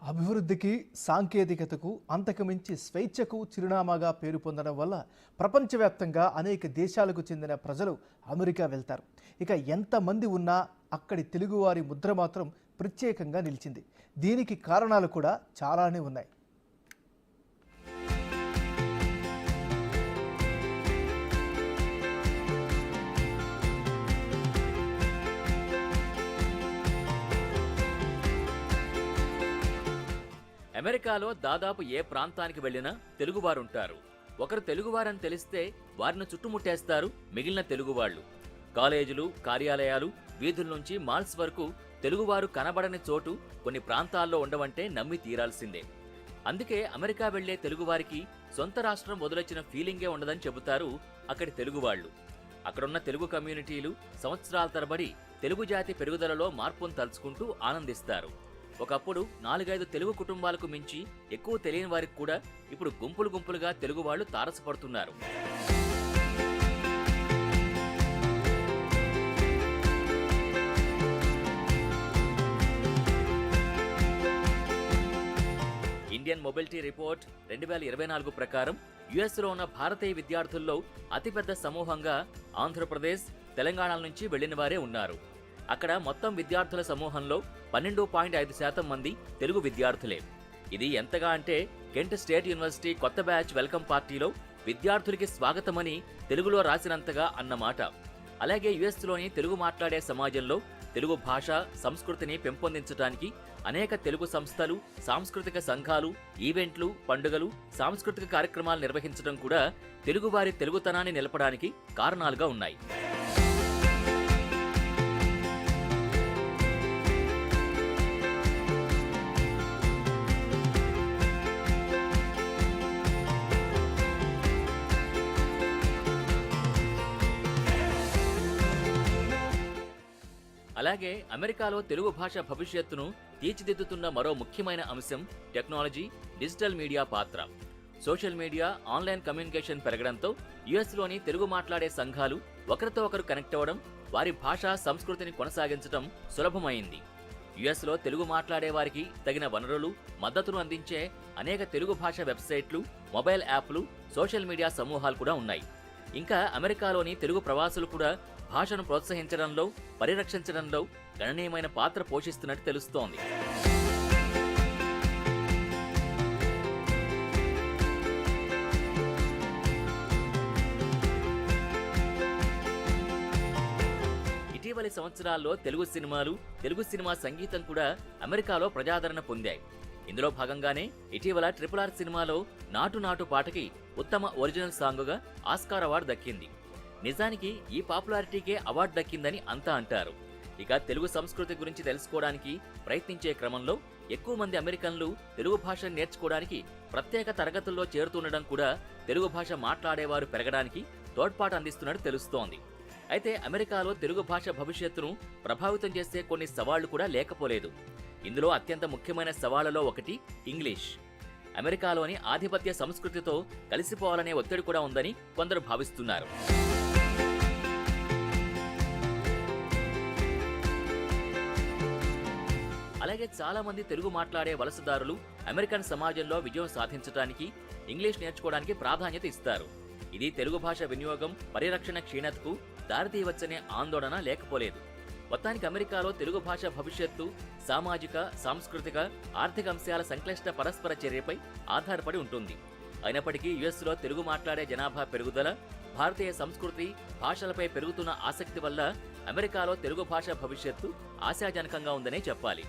అభివృద్ధికి సాంకేతికతకు అంతకుమించి స్వేచ్ఛకు చిరునామాగా పేరు పొందడం వల్ల ప్రపంచవ్యాప్తంగా అనేక దేశాలకు చెందిన ప్రజలు అమెరికా వెళ్తారు. ఇక ఎంతమంది ఉన్నా అక్కడి తెలుగువారి ముద్ర మాత్రం ప్రత్యేకంగా నిలిచింది. దీనికి కారణాలు కూడా చాలానే ఉన్నాయి. అమెరికాలో దాదాపు ఏ ప్రాంతానికి వెళ్లినా తెలుగువారుంటారు. ఒకరు తెలుగువారని తెలిస్తే వారిని చుట్టుముట్టేస్తారు మిగిలిన తెలుగువాళ్లు. కాలేజీలు, కార్యాలయాలు, వీధుల నుంచి మాల్స్ వరకు తెలుగువారు కనబడని చోటు కొన్ని ప్రాంతాల్లో ఉండవంటే నమ్మి తీరాల్సిందే. అందుకే అమెరికా వెళ్లే తెలుగువారికి సొంత రాష్ట్రం వదిలొచ్చిన ఫీలింగే ఉండదని చెబుతారు అక్కడి తెలుగువాళ్లు. అక్కడున్న తెలుగు కమ్యూనిటీలు సంవత్సరాల తరబడి తెలుగు జాతి పెరుగుదలలో మార్పును తలుచుకుంటూ ఆనందిస్తారు. ఒకప్పుడు 4-5 తెలుగు కుటుంబాలకు మించి ఎక్కువ తెలియని వారికి కూడా ఇప్పుడు గుంపులు గుంపులుగా తెలుగు వాళ్ళు తారసపడుతున్నారు. ఇండియన్ మొబిలిటీ రిపోర్ట్ 2024 ప్రకారం యుఎస్లో ఉన్న భారతీయ విద్యార్థుల్లో అతిపెద్ద సమూహంగా ఆంధ్రప్రదేశ్, తెలంగాణ నుంచి వెళ్లిన వారే ఉన్నారు. అక్కడ మొత్తం విద్యార్థుల సమూహంలో 12.5% మంది తెలుగు విద్యార్థులే. ఇది ఎంతగా అంటే కెంట్ స్టేట్ యూనివర్సిటీ కొత్త బ్యాచ్ వెల్కమ్ పార్టీలో విద్యార్థులకి స్వాగతమని తెలుగులో రాసినంతగా అన్నమాట. అలాగే యుఎస్లోని తెలుగు మాట్లాడే సమాజంలో తెలుగు భాష, సంస్కృతిని పెంపొందించడానికి అనేక తెలుగు సంస్థలు, సాంస్కృతిక సంఘాలు, ఈవెంట్లు, పండుగలు, సాంస్కృతిక కార్యక్రమాలు నిర్వహించడం కూడా తెలుగువారి తెలుగుతనాన్ని నిలపడానికి కారణాలుగా ఉన్నాయి. అలాగే అమెరికాలో తెలుగు భాష భవిష్యత్తును తీర్చిదిద్దుతున్న మరో ముఖ్యమైన అంశం టెక్నాలజీ, డిజిటల్ మీడియా పాత్ర. సోషల్ మీడియా, ఆన్లైన్ కమ్యూనికేషన్ పెరగడంతో యుఎస్లోని తెలుగు మాట్లాడే సంఘాలు ఒకరితో ఒకరు కనెక్ట్ అవ్వడం, వారి భాష, సంస్కృతిని కొనసాగించడం సులభమైంది. యుఎస్లో తెలుగు మాట్లాడే వారికి తగిన వనరులు, మద్దతును అందించే అనేక తెలుగు భాష వెబ్సైట్లు, మొబైల్ యాప్లు, సోషల్ మీడియా సమూహాలు కూడా ఉన్నాయి. ఇంకా అమెరికాలోని తెలుగు ప్రవాసులు కూడా భాషను ప్రోత్సహించడంలో, పరిరక్షించడంలో గణనీయమైన పాత్ర పోషిస్తున్నట్టు తెలుస్తోంది. ఇటీవలి సంవత్సరాల్లో తెలుగు సినిమాలు, తెలుగు సినిమా సంగీతం కూడా అమెరికాలో ప్రజాదరణ పొందాయి. ఇందులో భాగంగానే ఇటీవల RRR సినిమాలో నాటు నాటు పాటకి ఉత్తమ ఒరిజినల్ సాంగుగా ఆస్కార్ అవార్డు దక్కింది. నిజానికి ఈ పాపులారిటీకే అవార్డు దక్కిందని అంతా అంటారు. ఇక తెలుగు సంస్కృతి గురించి తెలుసుకోవడానికి ప్రయత్నించే క్రమంలో ఎక్కువ మంది అమెరికన్లు తెలుగు భాషను నేర్చుకోవడానికి ప్రత్యేక తరగతుల్లో చేరుతుండడం కూడా తెలుగు భాష మాట్లాడేవారు పెరగడానికి తోడ్పాటు అందిస్తున్నట్టు తెలుస్తోంది. అయితే అమెరికాలో తెలుగు భాష భవిష్యత్తును ప్రభావితం చేసే కొన్ని సవాళ్లు కూడా లేకపోలేదు. ఇందులో అత్యంత ముఖ్యమైన సవాళ్లలో ఒకటి ఇంగ్లీష్. అమెరికాలోని ఆధిపత్య సంస్కృతితో కలిసిపోవాలనే ఒత్తిడి కూడా ఉందని కొందరు భావిస్తున్నారు. అలాగే చాలా మంది తెలుగు మాట్లాడే వలసదారులు అమెరికన్ సమాజంలో విజయం సాధించడానికి ఇంగ్లీష్ నేర్చుకోవడానికి ప్రాధాన్యత ఇస్తారు. ఇది తెలుగు భాష వినియోగం, పరిరక్షణ క్షీణతకు దారితీయవచ్చనే ఆందోళన లేకపోలేదు. మొత్తానికి అమెరికాలో తెలుగు భాష భవిష్యత్తు సామాజిక, సాంస్కృతిక, ఆర్థిక అంశాల సంక్లిష్ట పరస్పర చర్యపై ఆధారపడి ఉంటుంది. అయినప్పటికీ యుఎస్లో తెలుగు మాట్లాడే జనాభా పెరుగుదల, భారతీయ సంస్కృతి, భాషలపై పెరుగుతున్న ఆసక్తి వల్ల అమెరికాలో తెలుగు భాష భవిష్యత్తు ఆశాజనకంగా ఉందనే చెప్పాలి.